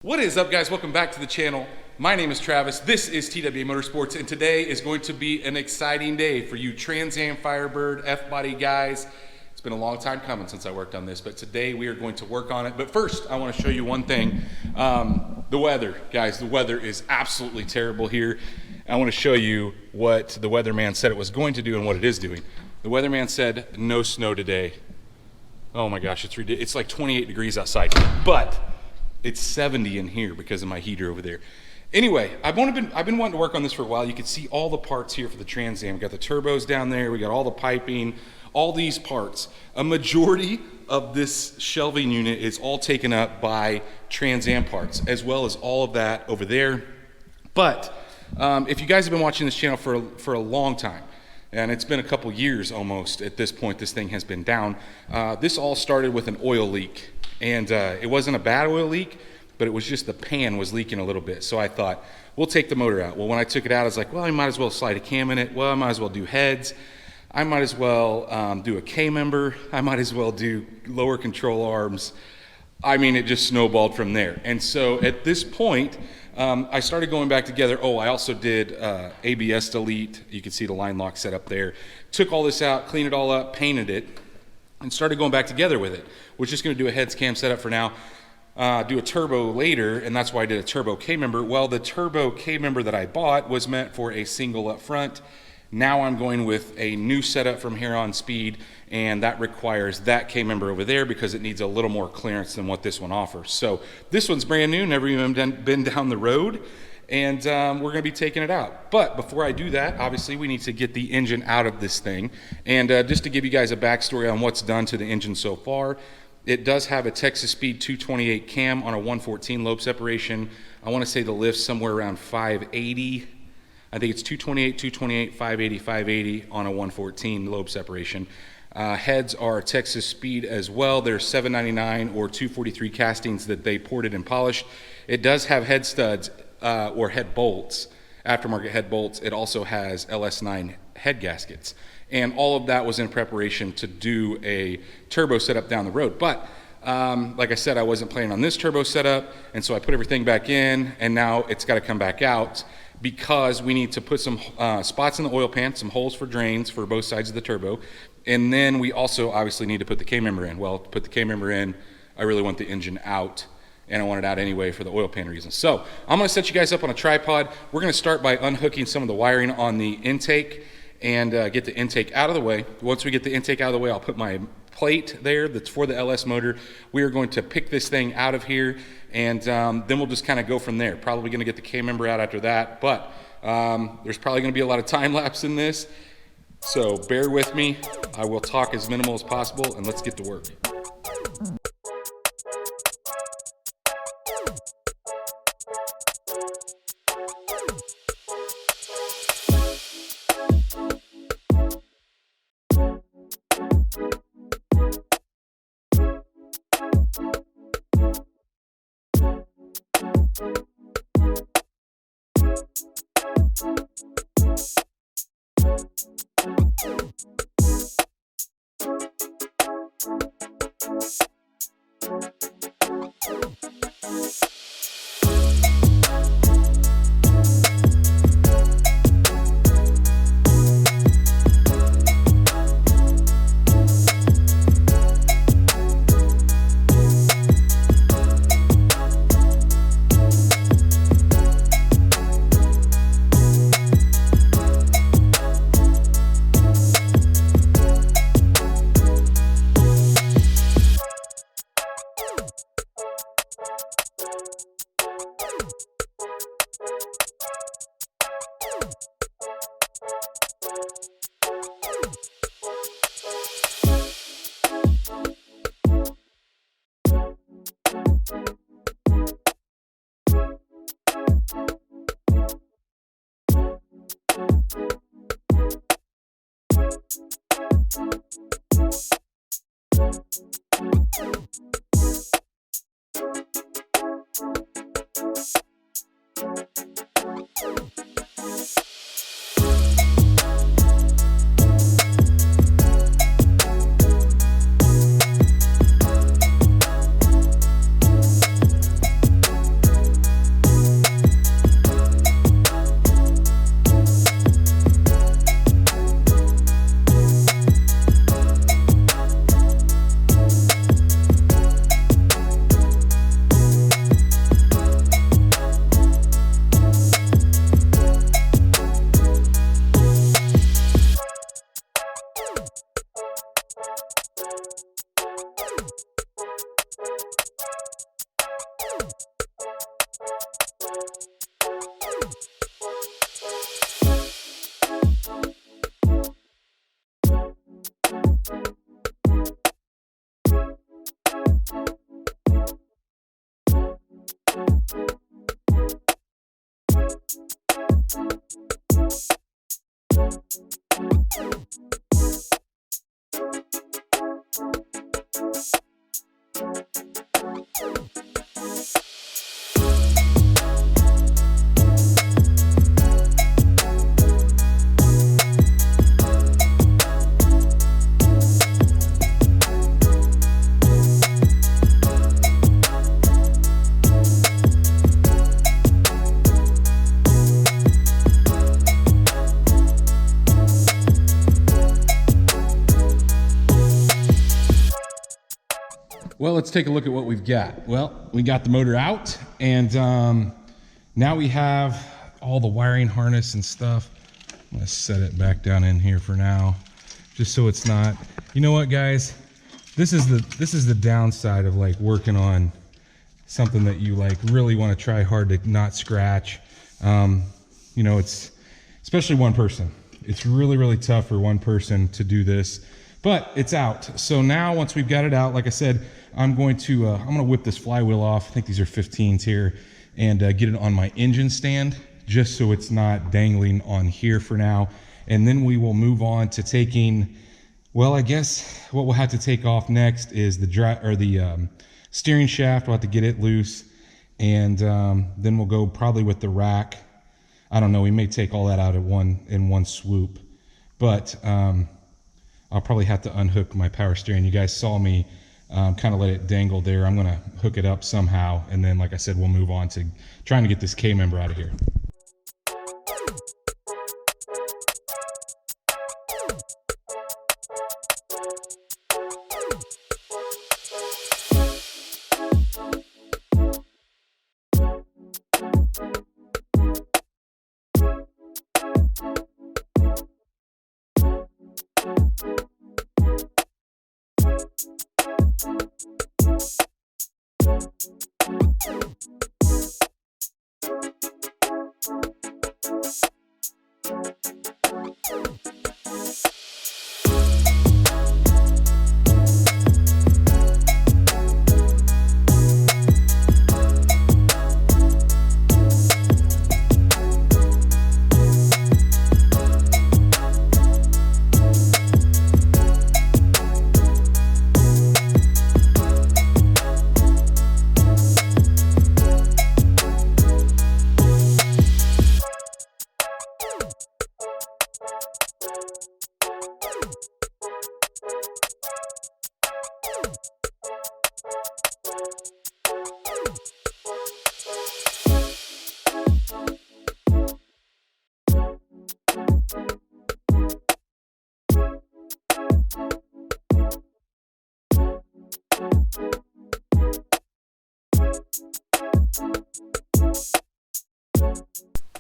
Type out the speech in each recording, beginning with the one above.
What is up, guys? Welcome back to the channel. My name is Travis. This is TWA Motorsports, and today is going to be an exciting day for you Trans Am Firebird F-body guys. It's been a long time coming since I worked on this, but today we are going to work on it. But first, I want to show you one thing. The weather, guys. The weather is absolutely terrible here. I want to show you what the weatherman said it was going to do and what it is doing. The weatherman said no snow today. Oh my gosh, it's ridiculous. It's like 28 degrees outside, but it's 70 in here because of my heater over there. Anyway, I've been wanting to work on this for a while. You can see all the parts here for the Trans Am. We got the turbos down there. We got all the piping, all these parts. A majority of this shelving unit is all taken up by Trans Am parts, as well as all of that over there. But if you guys have been watching this channel for a long time, and it's been a couple years almost at this point, this thing has been down. This all started with an oil leak. And it wasn't a bad oil leak, but it was just the pan was leaking a little bit. So I thought, we'll take the motor out. Well, when I took it out, I was like, well, I might as well slide a cam in it. Well, I might as well do heads. I might as well do a K-member. I might as well do lower control arms. I mean, it just snowballed from there. And so at this point, I started going back together. Oh, I also did ABS delete. You can see the line lock set up there. Took all this out, cleaned it all up, painted it, and started going back together with it. We're just going to do a heads cam setup for now, do a turbo later, and that's why I did a turbo K-member. Well, the turbo K-member that I bought was meant for a single up front. Now I'm going with a new setup from Huron Speed, and that requires that K-member over there because it needs a little more clearance than what this one offers. So this one's brand new, never even been down the road, and we're going to be taking it out. But before I do that, obviously we need to get the engine out of this thing. And just to give you guys a backstory on what's done to the engine so far, it does have a Texas Speed 228 cam on a 114 lobe separation. I want to say the lift's somewhere around 580. I think it's 228, 580 on a 114 lobe separation. Heads are Texas Speed as well. They're 799 or 243 castings that they ported and polished. It does have head studs or head bolts, aftermarket head bolts. It also has LS9 head gaskets. And all of that was in preparation to do a turbo setup down the road. But like I said, I wasn't planning on this turbo setup, and so I put everything back in, and now it's got to come back out because we need to put some spots in the oil pan, some holes for drains for both sides of the turbo. And then we also obviously need to put the K-member in. Well, to put the K-member in, I really want the engine out, and I want it out anyway for the oil pan reasons. So I'm going to set you guys up on a tripod. We're going to start by unhooking some of the wiring on the intake and get the intake out of the way. Once we get the intake out of the way, I'll put my plate there that's for the LS motor. We are going to pick this thing out of here, and then we'll just kind of go from there. Probably going to get the K-member out after that, but there's probably going to be a lot of time lapse in this, so bear with me. I will talk as minimal as possible, and let's get to work. Well, let's take a look at what we've got. Well, we got the motor out, and now we have all the wiring harness and stuff. I'm gonna set it back down in here for now, just so it's not. You know what, guys? This is the downside of like working on something that you like really want to try hard to not scratch. You know, it's especially one person. It's really tough for one person to do this, but it's out. So now once we've got it out, like I said, I'm going to whip this flywheel off. I think these are 15s here, and get it on my engine stand, just so it's not dangling on here for now. And then we will move on to taking, well, I guess what we'll have to take off next is the steering shaft. We'll have to get it loose, and then we'll go probably with the rack. I don't know, we may take all that out in one swoop, but I'll probably have to unhook my power steering. You guys saw me kind of let it dangle there. I'm gonna hook it up somehow, and then, like I said, we'll move on to trying to get this K member out of here.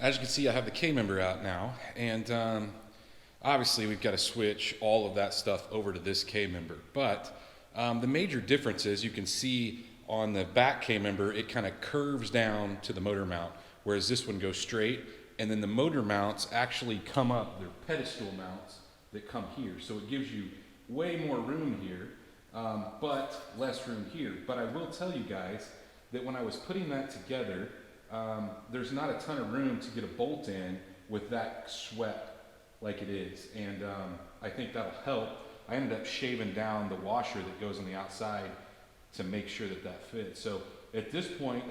As you can see, I have the K member out now, and obviously we've got to switch all of that stuff over to this K member. But the major difference is, you can see on the back K member, it kind of curves down to the motor mount, whereas this one goes straight, and then the motor mounts actually come up. They're pedestal mounts that come here, so it gives you way more room here, but less room here. But I will tell you guys that when I was putting that together, there's not a ton of room to get a bolt in with that swept like it is, and I think that'll help. I ended up shaving down the washer that goes on the outside to make sure that that fits. So at this point,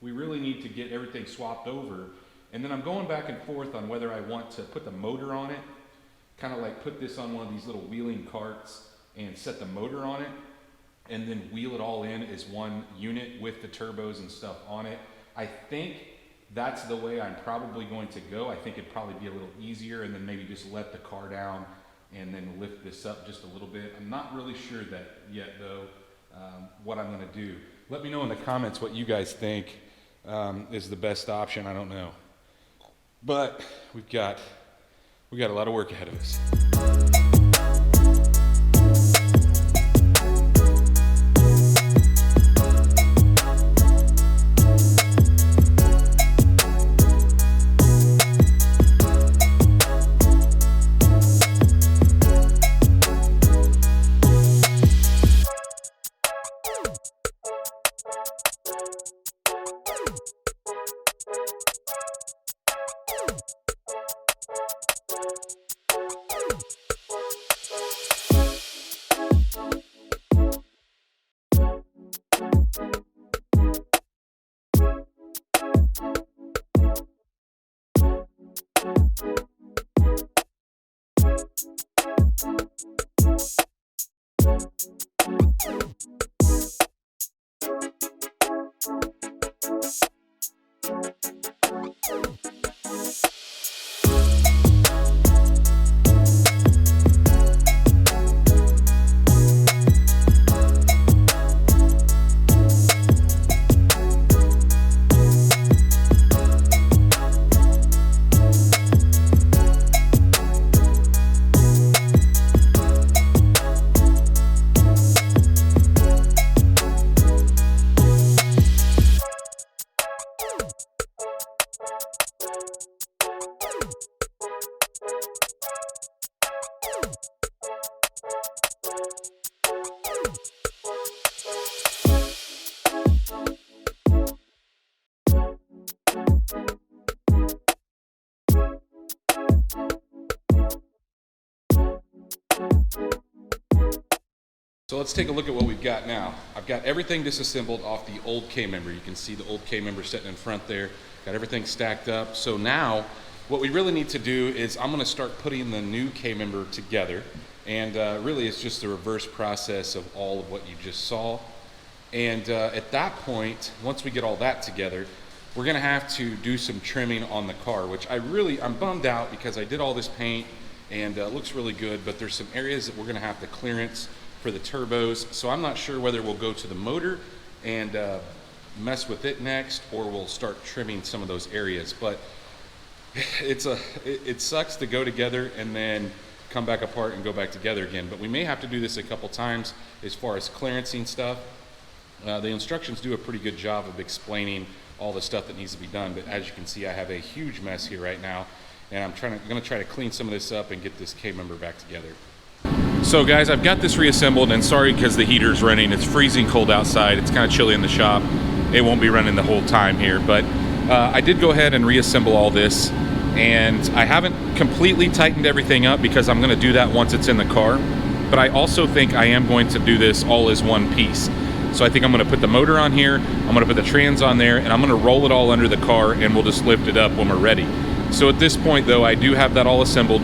we really need to get everything swapped over, and then I'm going back and forth on whether I want to put the motor on it, kind of like put this on one of these little wheeling carts and set the motor on it, and then wheel it all in as one unit with the turbos and stuff on it. I think that's the way I'm probably going to go. I think it'd probably be a little easier, and then maybe just let the car down and then lift this up just a little bit. I'm not really sure that yet, though, what I'm going to do. Let me know in the comments what you guys think is the best option. I don't know, but we've got a lot of work ahead of us. So let's take a look at what we've got now. I've got everything disassembled off the old K-member. You can see the old K-member sitting in front there. Got everything stacked up. So now what we really need to do is I'm gonna start putting the new K-member together. And really it's just the reverse process of all of what you just saw. And at that point, once we get all that together, we're gonna have to do some trimming on the car, which I'm bummed out because I did all this paint and it looks really good, but there's some areas that we're gonna have to clearance for the turbos. So I'm not sure whether we'll go to the motor and mess with it next, or we'll start trimming some of those areas. But it sucks to go together and then come back apart and go back together again. But we may have to do this a couple times as far as clearancing stuff. The instructions do a pretty good job of explaining all the stuff that needs to be done. But as you can see, I have a huge mess here right now, and I'm gonna try to clean some of this up and get this K-member back together. So guys, I've got this reassembled, and sorry because the heater's running. It's freezing cold outside. It's kind of chilly in the shop. It won't be running the whole time here, but I did go ahead and reassemble all this, and I haven't completely tightened everything up because I'm gonna do that once it's in the car, but I also think I am going to do this all as one piece. So I think I'm gonna put the motor on here, I'm gonna put the trans on there, and I'm gonna roll it all under the car, and we'll just lift it up when we're ready. So at this point though, I do have that all assembled.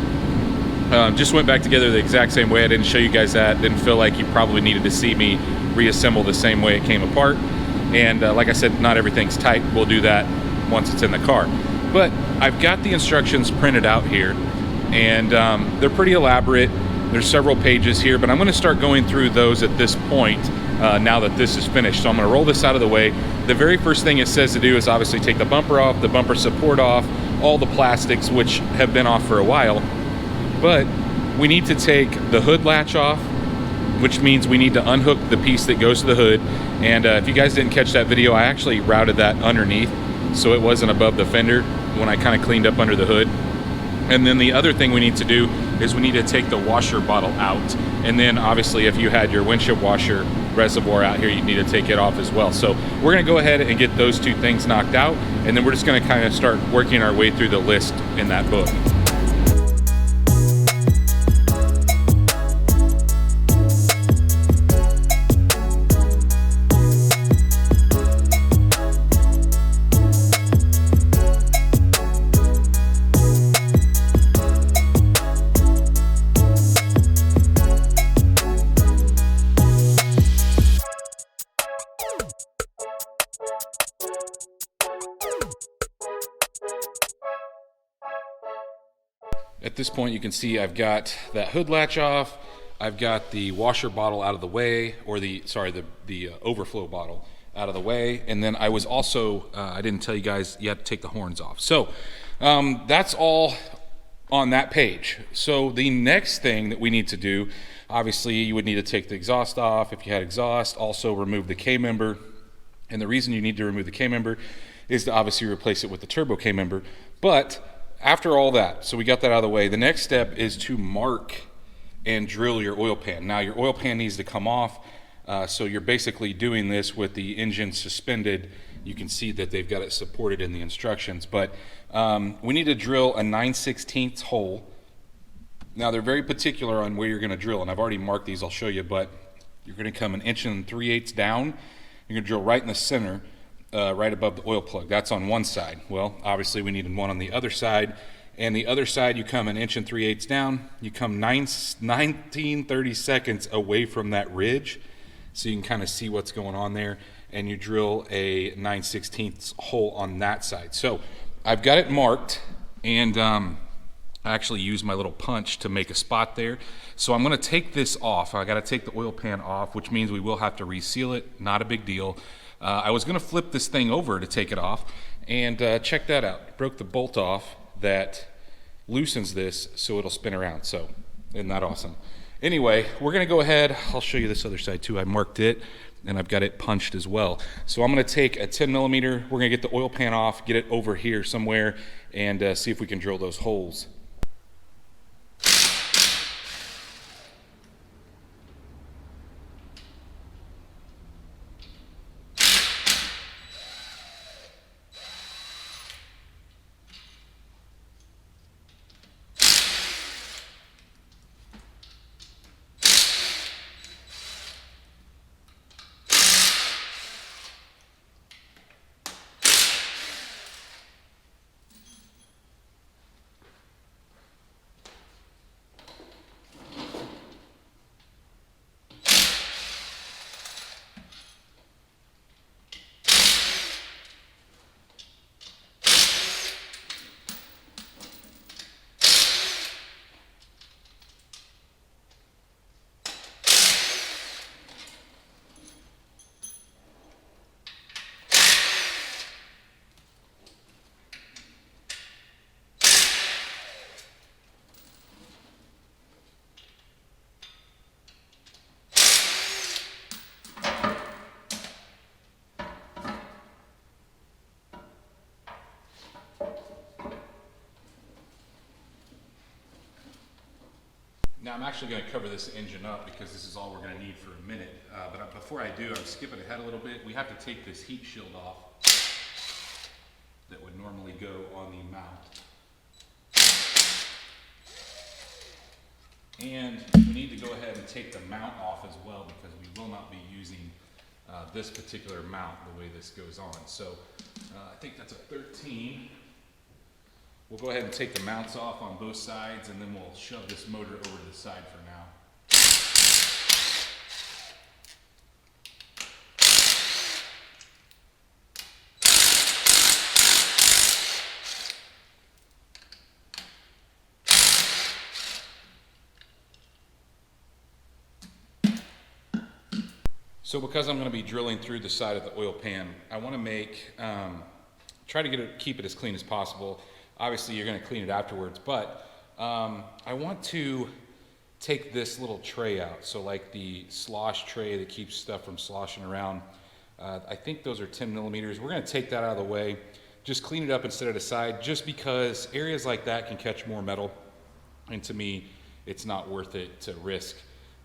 Just went back together the exact same way. I didn't show you guys that. Didn't feel like you probably needed to see me reassemble the same way it came apart. And like I said, not everything's tight. We'll do that once it's in the car. But I've got the instructions printed out here, and they're pretty elaborate. There's several pages here, but I'm gonna start going through those at this point now that this is finished. So I'm gonna roll this out of the way. The very first thing it says to do is obviously take the bumper off, the bumper support off, all the plastics, which have been off for a while. But we need to take the hood latch off, which means we need to unhook the piece that goes to the hood. And if you guys didn't catch that video, I actually routed that underneath so it wasn't above the fender when I kind of cleaned up under the hood. And then the other thing we need to do is we need to take the washer bottle out. And then obviously if you had your windshield washer reservoir out here, you need to take it off as well. So we're gonna go ahead and get those two things knocked out, and then we're just gonna kind of start working our way through the list in that book. At this point, you can see I've got that hood latch off. I've got the washer bottle out of the way, or the overflow bottle out of the way. And then I was also, I didn't tell you guys, you have to take the horns off. So that's all on that page. So the next thing that we need to do, obviously you would need to take the exhaust off if you had exhaust, also remove the K-member. And the reason you need to remove the K-member is to obviously replace it with the turbo K-member. But after all that, so we got that out of the way, the next step is to mark and drill your oil pan. Now your oil pan needs to come off, so you're basically doing this with the engine suspended. You can see that they've got it supported in the instructions, but we need to drill a 9/16 hole. Now they're very particular on where you're gonna drill, and I've already marked these, I'll show you, but you're gonna come 1 3/8 down. You're gonna drill right in the center, right above the oil plug. That's on one side. Well, obviously we needed one on the other side, and the other side you come 1 3/8 down. You come 19-30 seconds away from that ridge, so you can kind of see what's going on there, and you drill a 9/16 hole on that side. So I've got it marked, and I actually use my little punch to make a spot there. So I'm going to take this off. I got to take the oil pan off, which means we will have to reseal it. Not a big deal. I was going to flip this thing over to take it off, and check that out. Broke the bolt off that loosens this so it'll spin around. So isn't that awesome? Anyway, we're going to go ahead. I'll show you this other side too. I marked it, and I've got it punched as well. So I'm going to take a 10mm. We're going to get the oil pan off, get it over here somewhere, and see if we can drill those holes. Now I'm actually going to cover this engine up because this is all we're going to need for a minute. But before I do, I'm skipping ahead a little bit. We have to take this heat shield off that would normally go on the mount. And we need to go ahead and take the mount off as well because we will not be using this particular mount the way this goes on. So I think that's a 13. We'll go ahead and take the mounts off on both sides, and then we'll shove this motor over to the side for now. So because I'm going to be drilling through the side of the oil pan, I want to make, try to keep it as clean as possible. Obviously you're going to clean it afterwards, but I want to take this little tray out. So like the slosh tray that keeps stuff from sloshing around, I think those are 10mm. We're going to take that out of the way, just clean it up and set it aside, just because areas like that can catch more metal, and to me it's not worth it to risk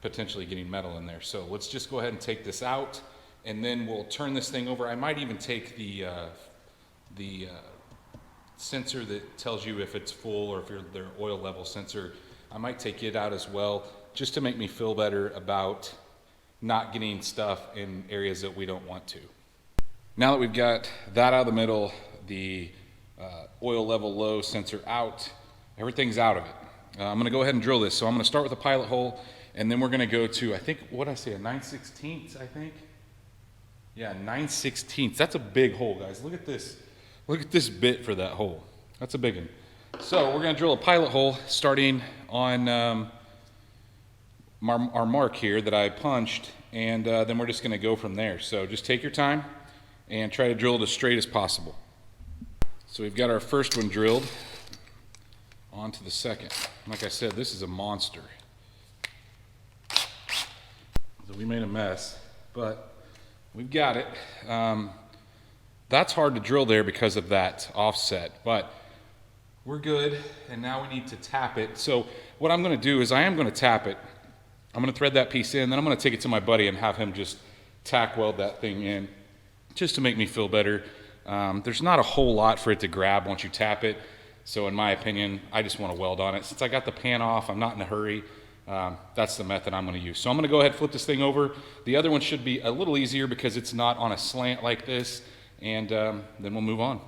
potentially getting metal in there. So let's just go ahead and take this out, and then we'll turn this thing over. I might even take the sensor that tells you if it's full or if their oil level sensor. I might take it out as well, just to make me feel better about not getting stuff in areas that we don't want to. Now that we've got that out of the middle, the oil level low sensor out, everything's out of it. I'm going to go ahead and drill this. So I'm going to start with a pilot hole, and then we're going to go to, I think, what did I say, a 9/16, I think? Yeah, 9/16. That's a big hole, guys. Look at this. Look at this bit for that hole. That's a big one. So we're going to drill a pilot hole starting on our mark here that I punched, and then we're just going to go from there. So just take your time and try to drill it as straight as possible. So we've got our first one drilled. On to the second. Like I said, this is a monster. So we made a mess, but we've got it. That's hard to drill there because of that offset, but we're good, and now we need to tap it. So what I'm going to do is I am going to tap it. I'm going to thread that piece in, then I'm going to take it to my buddy and have him just tack weld that thing in, just to make me feel better. There's not a whole lot for it to grab once you tap it, so in my opinion, I just want to weld on it. Since I got the pan off, I'm not in a hurry. That's the method I'm going to use. So I'm going to go ahead and flip this thing over. The other one should be a little easier because it's not on a slant like this, and then we'll move on.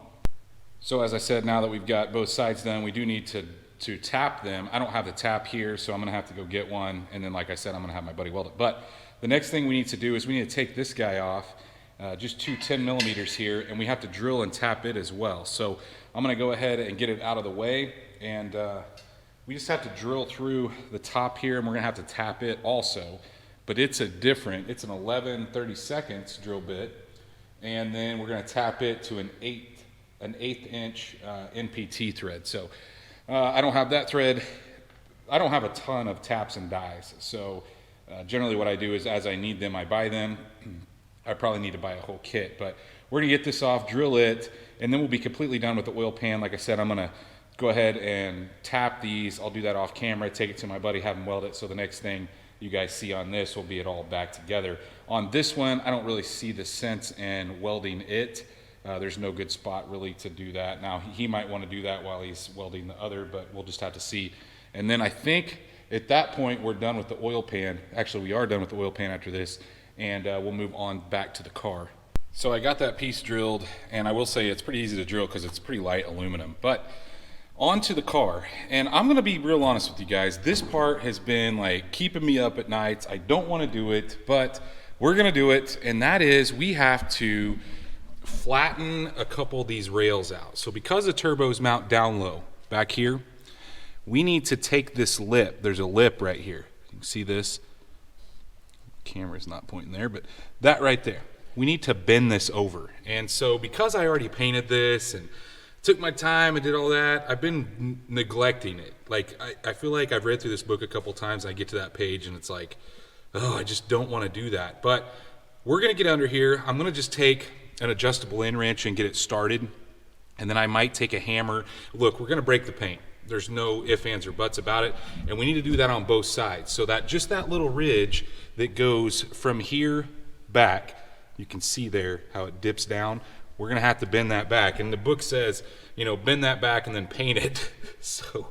So as I said, now that we've got both sides done, we do need to tap them. I don't have the tap here, so I'm gonna have to go get one. And then like I said, I'm gonna have my buddy weld it. But the next thing we need to do is we need to take this guy off, just two 10 millimeters here, and we have to drill and tap it as well. So I'm gonna go ahead and get it out of the way, and we just have to drill through the top here, and we're gonna have to tap it also. But it's an 11/32 drill bit, and then we're gonna tap it to an eighth inch NPT thread. So I don't have that thread. I don't have a ton of taps and dies. So generally what I do is as I need them, I buy them. I probably need to buy a whole kit, but we're gonna get this off, drill it, and then we'll be completely done with the oil pan. Like I said, I'm gonna go ahead and tap these. I'll do that off camera, take it to my buddy, have him weld it. So the next thing you guys see on this will be it all back together. On this one, I don't really see the sense in welding it. There's no good spot really to do that. Now he might want to do that while he's welding the other, but we'll just have to see. And then I think at that point we're done with the oil pan. Actually, we are done with the oil pan after this, and we'll move on back to the car. So I got that piece drilled, and I will say it's pretty easy to drill because it's pretty light aluminum. But onto the car, and I'm gonna be real honest with you guys. This part has been like keeping me up at nights. I don't want to do it, but we're gonna do it, and that is we have to flatten a couple of these rails out. So because the turbos mount down low back here, we need to take this lip. There's a lip right here. You can see this. Camera's not pointing there, but that right there. We need to bend this over. And so because I already painted this and took my time and did all that, I've been neglecting it. Like I feel like I've read through this book a couple times, and I get to that page and it's like, oh, I just don't want to do that. But we're gonna get under here. I'm gonna just take an adjustable end wrench and get it started, and then I might take a hammer. Look, we're gonna break the paint. There's no ifs, ands, or buts about it, and we need to do that on both sides, so that just that little ridge that goes from here back, you can see there how it dips down. We're gonna have to bend that back, and the book says, you know, bend that back and then paint it. So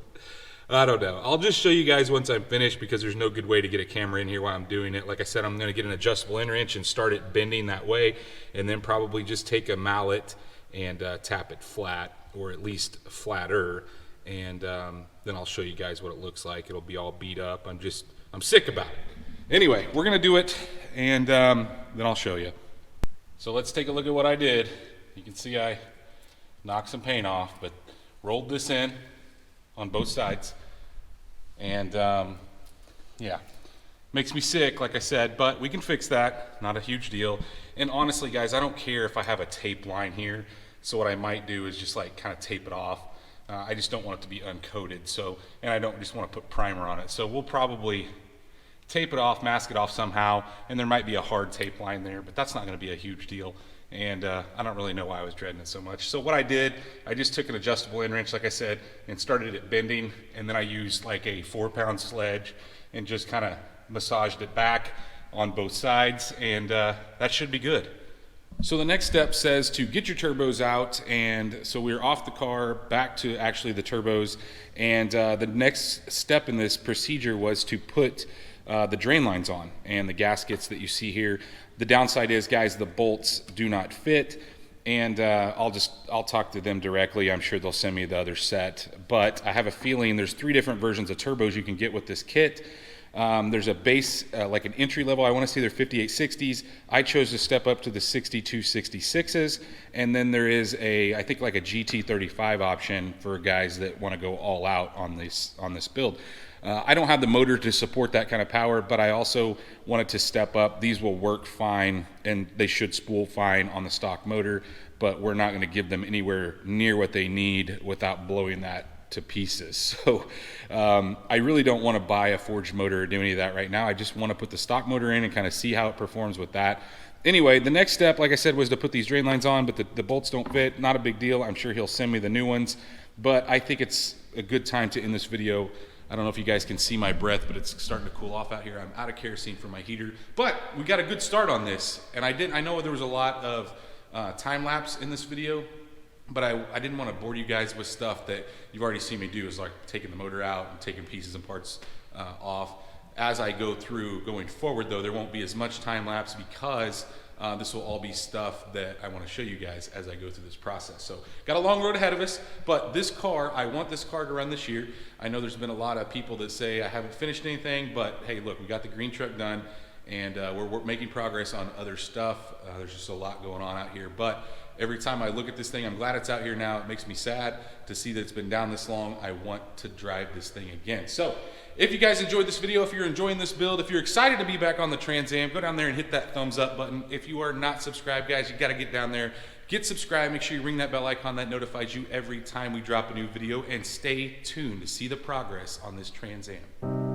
I don't know. I'll just show you guys once I'm finished, because there's no good way to get a camera in here while I'm doing it. Like I said, I'm gonna get an adjustable end wrench and start it bending that way, and then probably just take a mallet and tap it flat, or at least flatter, and then I'll show you guys what it looks like. It'll be all beat up. I'm sick about it. Anyway, we're gonna do it, and then I'll show you. So let's take a look at what I did. You can see I knocked some paint off, but rolled this in on both sides, and yeah, makes me sick, like I said, but we can fix that. Not a huge deal. And honestly, guys, I don't care if I have a tape line here. So what I might do is just like kind of tape it off. I just don't want it to be uncoated. So, and I don't just want to put primer on it. So we'll probably tape it off, mask it off somehow, and there might be a hard tape line there, but that's not going to be a huge deal. And I don't really know why I was dreading it so much. So what I did, I just took an adjustable end wrench, like I said, and started it bending, and then I used like a 4-pound sledge and just kind of massaged it back on both sides, and that should be good. So the next step says to get your turbos out, and so we're off the car, back to actually the turbos, and the next step in this procedure was to put the drain lines on and the gaskets that you see here. The downside is, guys, the bolts do not fit, and I'll talk to them directly. I'm sure they'll send me the other set, but I have a feeling there's 3 different versions of turbos you can get with this kit. There's a base, like an entry level. I want to say they're 5860s. I chose to step up to the 6266s, and then there is I think like a GT35 option for guys that want to go all out on this build. I don't have the motor to support that kind of power, but I also wanted to step up. These will work fine, and they should spool fine on the stock motor, but we're not going to give them anywhere near what they need without blowing that to pieces. So I really don't want to buy a forged motor or do any of that right now. I just want to put the stock motor in and kind of see how it performs with that. Anyway, the next step, like I said, was to put these drain lines on, but the bolts don't fit. Not a big deal. I'm sure he'll send me the new ones, but I think it's a good time to end this video. I don't know if you guys can see my breath, but it's starting to cool off out here. I'm out of kerosene for my heater, but we got a good start on this. And I know there was a lot of time lapse in this video, but I didn't want to bore you guys with stuff that you've already seen me do, is like taking the motor out and taking pieces and parts off. As I go through going forward, though, there won't be as much time lapse because This will all be stuff that I want to show you guys as I go through this process. So got a long road ahead of us, but this car, I want this car to run this year. I know there's been a lot of people that say I haven't finished anything, but hey, look, we got the green truck done, and we're making progress on other stuff. There's just a lot going on out here, but every time I look at this thing, I'm glad it's out here now. It makes me sad to see that it's been down this long. I want to drive this thing again. So if you guys enjoyed this video, if you're enjoying this build, if you're excited to be back on the Trans Am, go down there and hit that thumbs up button. If you are not subscribed, guys, you got to get down there, get subscribed, make sure you ring that bell icon that notifies you every time we drop a new video, and stay tuned to see the progress on this Trans Am.